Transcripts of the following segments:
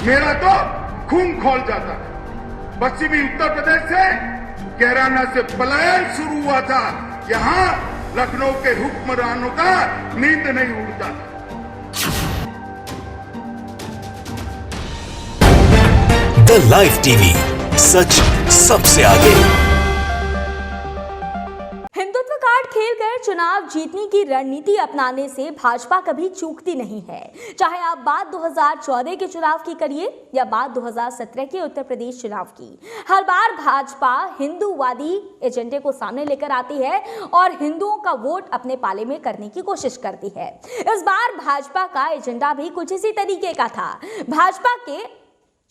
मेरा तो खून खौल जाता था। पश्चिमी उत्तर प्रदेश से कैराना से पलायन शुरू हुआ था। यहाँ लखनऊ के हुक्मरानों का नींद नहीं उड़ता था। द लाइव टीवी, सच सबसे आगे। हिंदुत्व कार्ड खेलकर चुनाव जीतने की रणनीति अपनाने से भाजपा कभी चूकती नहीं है। चाहे आप बात 2014 के चुनाव की करिए या बात 2017 के उत्तर प्रदेश चुनाव की, हर बार भाजपा हिंदूवादी एजेंडे को सामने लेकर आती है और हिंदुओं का वोट अपने पाले में करने की कोशिश करती है। इस बार भाजपा का एजेंडा भी कुछ इसी तरीके का था। भाजपा के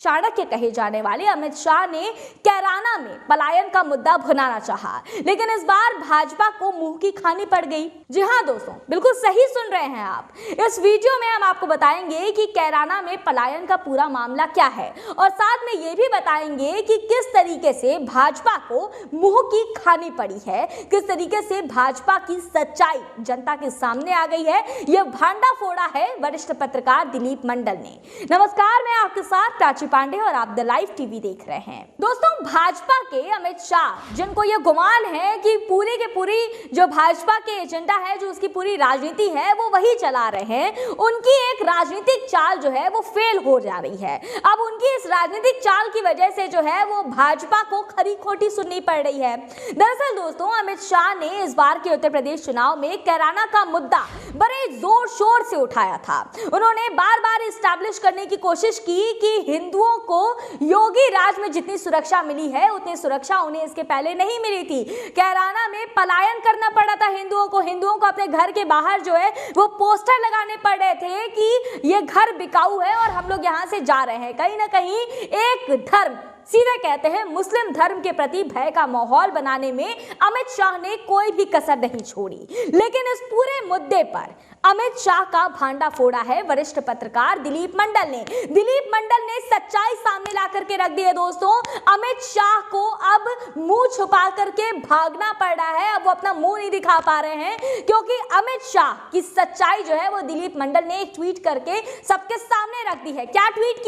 चाणक्य कहे जाने वाले अमित शाह ने कैराना में पलायन का मुद्दा भुनाना चाहा, लेकिन इस बार भाजपा को मुंह की खानी पड़ गई। जी हां दोस्तों, बिल्कुल सही सुन रहे हैं आप। इस वीडियो में हम आपको बताएंगे कि कैराना में पलायन का पूरा मामला क्या है और साथ में ये भी बताएंगे कि किस तरीके से भाजपा को मुंह की खानी पड़ी है, किस तरीके से भाजपा की सच्चाई जनता के सामने आ गई है। यह भांडा फोड़ा है वरिष्ठ पत्रकार दिलीप मंडल ने। नमस्कार, मैं आपके साथ प्राची पांडे और आप द लाइव टीवी देख रहे हैं। दोस्तों, भाजपा के अमित शाह, जिनको यह गुमान है कि पूरी के पूरी जो भाजपा के एजेंडा है, जो उसकी पूरी राजनीति है, वो वही चला रहे हैं, उनकी एक राजनीतिक चाल जो है वो फेल हो जा रही है। अब उनकी इस राजनीतिक चाल की वजह से जो है वो भाजपा को खरी खोटी सुननी पड़ रही है। दरअसल दोस्तों, अमित शाह ने इस बार के उत्तर प्रदेश चुनाव में कैराना का मुद्दा बड़े जोर शोर से उठाया था। उन्होंने बार बार इस्टेब्लिश करने की कोशिश की कि हिंदुओं को योगी राज में जितनी सुरक्षा मिली है उतनी सुरक्षा उन्हें इसके पहले नहीं मिली थी। कैराना में पलायन करना पड़ा था हिंदुओं को अपने घर के बाहर जो है वो पोस्टर लगाने पड़ रहे थे कि ये घर बिकाऊ है और हम लोग यहां से जा रहे हैं। कहीं ना कहीं एक धर्म, सीधे कहते हैं मुस्लिम धर्म के प्रति भय का माहौल बनाने में अमित शाह ने कोई भी कसर नहीं छोड़ी। लेकिन इस पूरे मुद्दे पर अमित शाह का भांडा फोड़ा है वरिष्ठ पत्रकार दिलीप मंडल ने। दिलीप मंडल ने सच्चाई सामने ला करके रख दी है दोस्तों। अमित शाह को अब मुंह छुपा करके भागना पड़ रहा है। अब वो अपना मुंह नहीं दिखा पा रहे हैं क्योंकि अमित शाह की सच्चाई जो है वो दिलीप मंडल ने एक ट्वीट करके सबके सामने रख दी है। क्या ट्वीट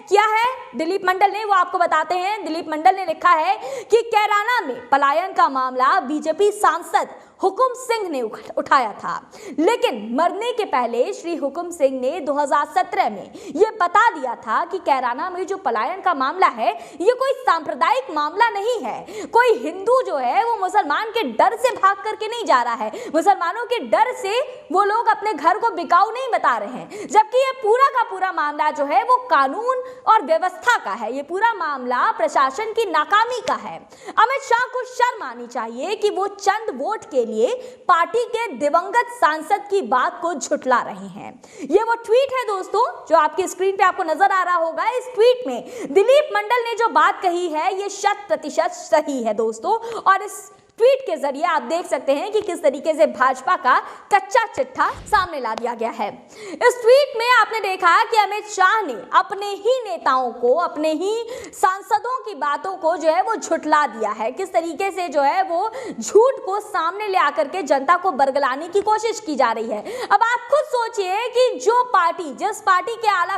किया है दिलीप मंडल ने, वो आपको बताते हैं। दिलीप मंडल ने लिखा है कि कैराना में पलायन का मामला बीजेपी सांसद हुकुम सिंह ने उठाया था, लेकिन मरने के पहले श्री हुकुम सिंह ने 2017 में यह बता दिया था कि कैराना में जो पलायन का मामला है ये कोई सांप्रदायिक मामला नहीं है। कोई हिंदू जो है वो मुसलमान के डर से भाग करके नहीं जा रहा है, मुसलमानों के डर से वो लोग अपने घर को बिकाऊ नहीं बता रहे हैं, जबकि ये पूरा का पूरा मामला जो है वो कानून और व्यवस्था का है। ये पूरा मामला प्रशासन की नाकामी का है। अमित शाह को शर्म आनी चाहिए कि वो चंद वोट के लिए पार्टी के दिवंगत सांसद की बात को झुठला रहे हैं। ये वो ट्वीट है दोस्तों जो आपकी स्क्रीन पे आपको नजर आ रहा होगा। इस ट्वीट में दिलीप मंडल ने जो बात कही है ये 100% सही है दोस्तों, और इस ट्वीट के जरिए आप देख सकते हैं कि किस तरीके से भाजपा का कच्चा चिट्ठा सामने ला दिया गया है। इस ट्वीट में आपने देखा कि अमित शाह ने अपने ही नेताओं को, अपने ही सांसदों की बातों को जो है वो झुठला दिया है। किस तरीके से जो है वो झूठ को सामने ले आकर के जनता को बरगलाने की कोशिश की जा रही है। अब आप खुद सोचिए कि जो पार्टी, जिस पार्टी के आला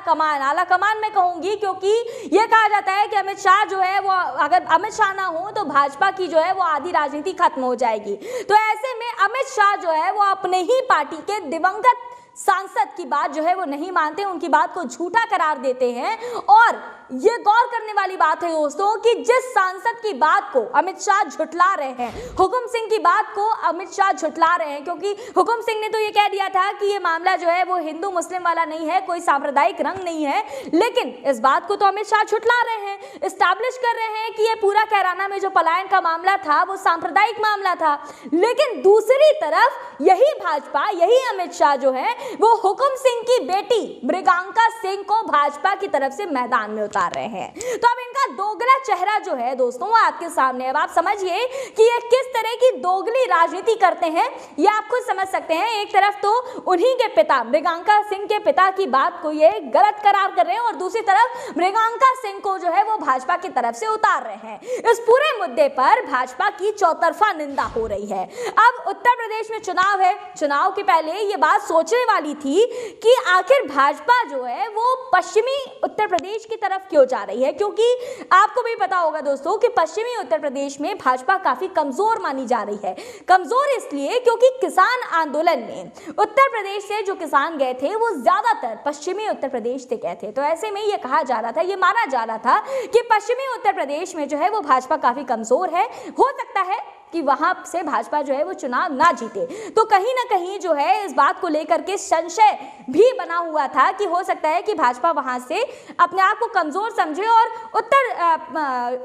कमान मैं कहूंगी, क्योंकि यह कहा जाता है कि अमित शाह जो है वो, अगर अमित शाह ना हो तो भाजपा की जो है वो आधी राजनीति खत्म हो जाएगी। तो ऐसे में अमित शाह जो है वो अपने ही पार्टी के दिवंगत सांसद की बात जो है वो नहीं मानते, उनकी बात को झूठा करार देते हैं। और ये गौर करने वाली बात है दोस्तों कि जिस सांसद की बात को अमित शाह झुठला रहे हैं, हुकुम सिंह की बात को अमित शाह झुठला रहे हैं, क्योंकि हुकुम सिंह ने तो ये कह दिया था कि ये मामला जो है वो हिंदू मुस्लिम वाला नहीं है, कोई सांप्रदायिक रंग नहीं है, लेकिन इस बात को तो अमित शाह झुठला रहे हैं, इस्टेब्लिश कर रहे हैं कि ये पूरा कैराना में जो पलायन का मामला था वो सांप्रदायिक मामला था। लेकिन दूसरी तरफ यही भाजपा, यही अमित शाह जो है वो हुकुम सिंह की बेटी मृगांका सिंह को भाजपा की तरफ से मैदान में उतार रहे हैं। तो अब इनका दोगला चेहरा जो है दोस्तों वो आपके सामने। अब आप समझिए कि ये किस तरह की दोगली राजनीति करते हैं, ये आप खुद समझ सकते हैं। एक तरफ तो उन्हीं के पिता, मृगांका सिंह के पिता की बात को ये गलत करार कर रहे हैं और दूसरी तरफ मृगांका सिंह को जो है वो भाजपा की तरफ से उतार रहे हैं। इस पूरे मुद्दे पर भाजपा की चौतरफा निंदा हो रही है। अब उत्तर प्रदेश में चुनाव है, चुनाव के पहले ये बात सोचने वाली थी कि आखिर भाजपा जो है वो पश्चिमी उत्तर प्रदेश की तरफ क्यों जा रही है, क्योंकि आपको भी पता होगा दोस्तों कि पश्चिमी उत्तर प्रदेश में भाजपा काफी कमजोर मानी जा रही है। कमजोर इसलिए क्योंकि किसान आंदोलन में उत्तर प्रदेश से जो किसान गए थे वो ज्यादातर पश्चिमी उत्तर प्रदेश से गए थे। तो ऐसे में ये कहा जा रहा था, ये माना जा रहा था कि पश्चिमी उत्तर प्रदेश में जो है वो भाजपा काफी कमजोर है, हो सकता है कि वहां से भाजपा जो है वो चुनाव ना जीते। तो कहीं ना कहीं जो है इस बात को लेकर के संशय भी बना हुआ था कि हो सकता है कि भाजपा वहां से अपने आप को कमजोर समझे और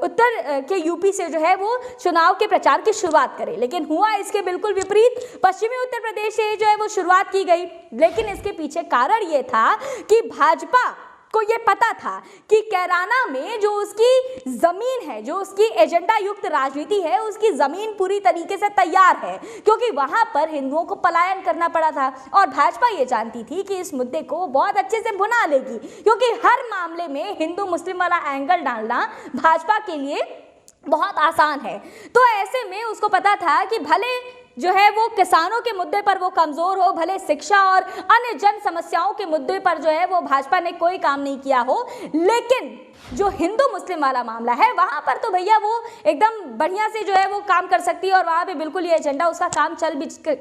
उत्तर के यूपी से जो है वो चुनाव के प्रचार की शुरुआत करे। लेकिन हुआ इसके बिल्कुल विपरीत, पश्चिमी उत्तर प्रदेश से जो है वो शुरुआत की गई। लेकिन इसके पीछे कारण ये था कि भाजपा को ये पता था कि कैराना में जो उसकी जमीन है, जो उसकी एजेंडा युक्त राजनीति है, उसकी जमीन पूरी तरीके से तैयार है, क्योंकि वहां पर हिंदुओं को पलायन करना पड़ा था। और भाजपा ये जानती थी कि इस मुद्दे को बहुत अच्छे से भुना लेगी, क्योंकि हर मामले में हिंदू मुस्लिम वाला एंगल डालना भाजपा के लिए बहुत आसान है। तो ऐसे में उसको पता था कि भले जो है वो किसानों के मुद्दे पर वो कमजोर हो, भले शिक्षा और अन्य जन समस्याओं के मुद्दे पर जो है वो भाजपा ने कोई काम नहीं किया हो, लेकिन जो हिंदू मुस्लिम वाला मामला है वहां पर तो भैया वो एकदम बढ़िया से जो है वो काम कर सकती है और वहां पे बिल्कुल ये एजेंडा उसका काम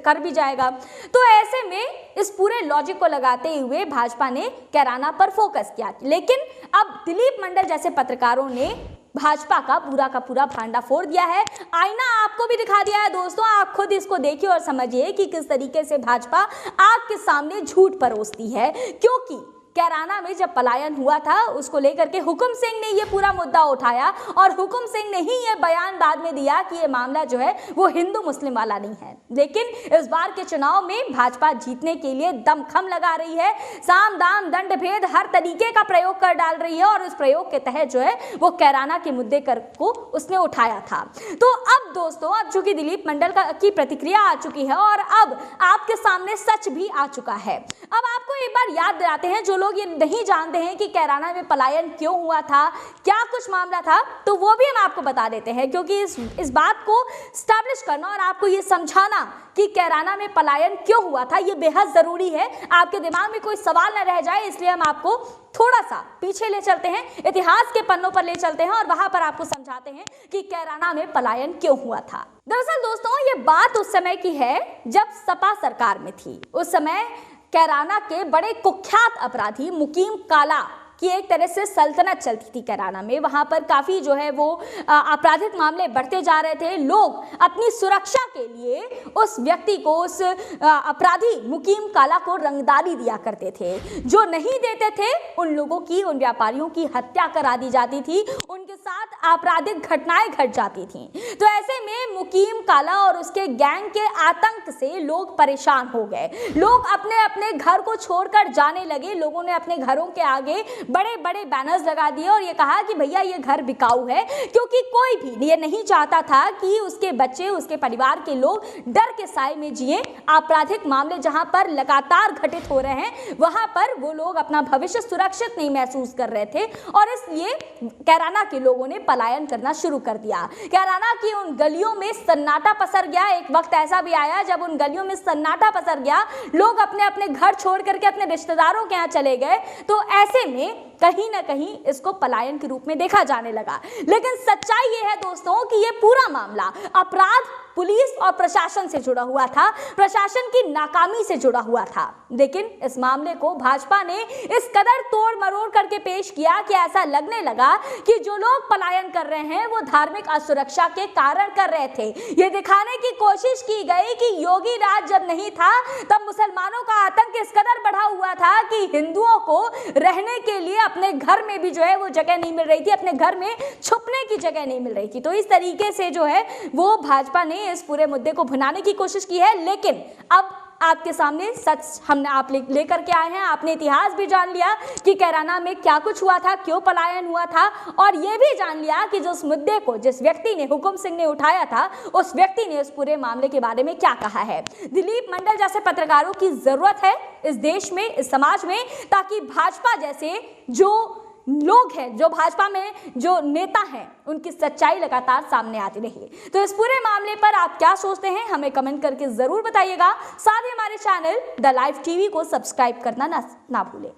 कर भी जाएगा। तो ऐसे में इस पूरे लॉजिक को लगाते हुए भाजपा ने कैराना पर फोकस किया। लेकिन अब दिलीप मंडल जैसे पत्रकारों ने भाजपा का पूरा भांडा फोड़ दिया है, आईना आपको भी दिखा दिया है। दोस्तों आप खुद इसको देखिए और समझिए कि किस तरीके से भाजपा आग के सामने झूठ परोसती है। क्योंकि कैराना में जब पलायन हुआ था उसको लेकर के हुकुम सिंह ने ये पूरा मुद्दा उठाया और हुकुम सिंह ने ही ये बयान बाद में दिया कि ये मामला जो है वो हिंदू मुस्लिम वाला नहीं है। लेकिन इस बार के चुनाव में भाजपा जीतने के लिए दमखम लगा रही है, साम दाम दंड भेद हर तरीके का प्रयोग कर डाल रही है और उस प्रयोग के तहत जो है वो कैराना के मुद्दे को उसने उठाया था। तो अब दोस्तों अब चूंकि दिलीप मंडल की प्रतिक्रिया आ चुकी है और अब आपके सामने सच भी आ चुका है। अब आपको एक बार याद दिलाते हैं, जो लोग ये नहीं जानते हैं कि कैराना में पलायन क्यों हुआ था, क्या कुछ मामला था, तो वो भी हम आपको बता देते हैं। क्योंकि इस बात को स्टैब्लिश करना और आपको ये समझाना कि कैराना में पलायन क्यों हुआ था ये बेहद जरूरी है। आपके दिमाग में कोई सवाल न रह जाए, इसलिए हम आपको थोड़ा सा पीछे ले चलते हैं, इतिहास के पन्नों पर ले चलते हैं और वहां पर आपको समझाते हैं कि कैराना में पलायन क्यों हुआ था। दरअसल दोस्तों ये बात उस समय की है जब सपा सरकार में थी। उस समय कैराना के बड़े कुख्यात अपराधी मुकीम काला कि एक तरह से सल्तनत चलती थी कैराना में। वहां पर काफी जो है वो आपराधिक मामले बढ़ते जा रहे थे। लोग अपनी सुरक्षा के लिए उस व्यक्ति को, उस अपराधी मुकीम काला को रंगदारी दिया करते थे। जो नहीं देते थे उन लोगों की, उन व्यापारियों की हत्या करा दी जाती थी, उनके साथ आपराधिक घटनाएं घट जाती थी। तो ऐसे में मुकीम काला और उसके गैंग के आतंक से लोग परेशान हो गए। लोग अपने अपने घर को छोड़कर जाने लगे। लोगों ने अपने घरों के आगे बड़े बड़े बैनर्स लगा दिए और ये कहा कि भैया ये घर बिकाऊ है, क्योंकि कोई भी ये नहीं चाहता था कि उसके बच्चे, उसके परिवार के लोग डर के साए में जिए। आपराधिक मामले जहां पर लगातार घटित हो रहे हैं वहां पर वो लोग अपना भविष्य सुरक्षित नहीं महसूस कर रहे थे और इसलिए कैराना के लोगों ने पलायन करना शुरू कर दिया। कैराना की उन गलियों में सन्नाटा पसर गया। एक वक्त ऐसा भी आया जब उन गलियों में सन्नाटा पसर गया, लोग अपने अपने घर छोड़ करके अपने रिश्तेदारों के यहाँ चले गए। तो ऐसे में कहीं ना कहीं इसको पलायन के रूप में देखा जाने लगा। लेकिन सच्चाई ये है दोस्तों कि ये पूरा मामला अपराध, पुलिस और प्रशासन से जुड़ा हुआ था, प्रशासन की नाकामी से जुड़ा हुआ था। लेकिन इस मामले को भाजपा ने इस कदर तोड़ मरोड़ करके पेश किया कि ऐसा लगने लगा कि जो लोग पलायन कर रहे हैं वो धार्मिक असुरक्षा के कारण कर रहे थे। ये दिखाने की कोशिश की गई कि योगी राज जब नहीं था तब मुसलमानों का आतंक इस कदर बढ़ा हुआ था कि हिंदुओं को रहने के लिए अपने घर में भी जो है वो जगह नहीं मिल रही थी, अपने घर में छुपने की जगह नहीं मिल रही थी। तो इस तरीके से जो है वो भाजपा ने इस पूरे मुद्दे को भुनाने की कोशिश की है। लेकिन अब आपके सामने सच हमने आप लेकर के आए हैं। आपने इतिहास भी जान लिया कि कैराना में क्या कुछ हुआ था, क्यों पलायन हुआ था, और यह भी जान लिया कि जो उस मुद्दे को जिस व्यक्ति ने, हुकुम सिंह ने उठाया था, उस व्यक्ति ने उस पूरे मामले के बारे में क्या कहा है। दिलीप मंडल जैसे पत्रकारों की जरूरत है इस देश में, इस समाज में, ताकि भाजपा जैसे जो लोग हैं, जो भाजपा में जो नेता हैं, उनकी सच्चाई लगातार सामने आती रही। तो इस पूरे मामले पर आप क्या सोचते हैं, हमें कमेंट करके जरूर बताइएगा। साथ ही हमारे चैनल द लाइव टीवी को सब्सक्राइब करना ना भूलें।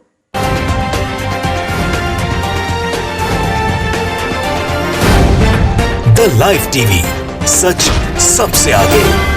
द लाइव टीवी, सच सबसे आगे।